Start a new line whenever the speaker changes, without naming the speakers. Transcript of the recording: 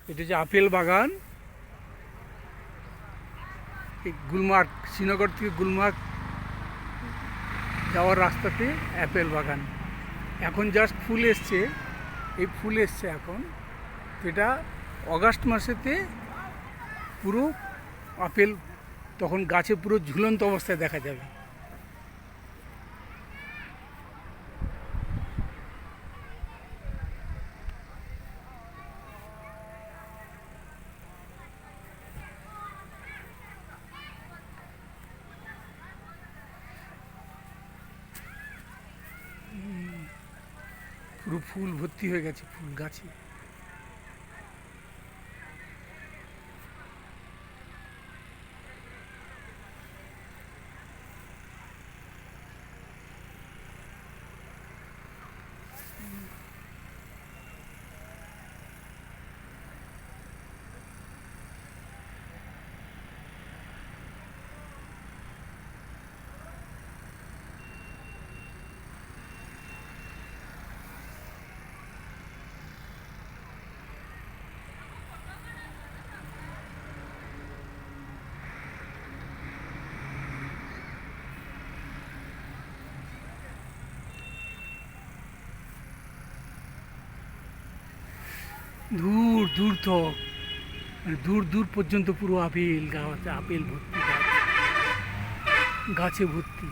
এটা হচ্ছে আপেল বাগান। এই গুলমার্গ, শ্রীনগর থেকে গুলমার্গ যাওয়ার রাস্তাতে অ্যাপেল বাগান। এখন জাস্ট ফুল এসছে, এই ফুল এসছে এখন। তো এটা অগাস্ট মাসেতে পুরো আপেল তখন গাছে পুরো ঝুলন্ত অবস্থায় দেখা যাবে। পুরো ফুল ভর্তি হয়ে গেছে ফুল গাছে। দূর দূর তো, মানে দূর দূর পর্যন্ত পুরো আপেল গাছ, আপেল ভর্তি গাছ, গাছে ভর্তি।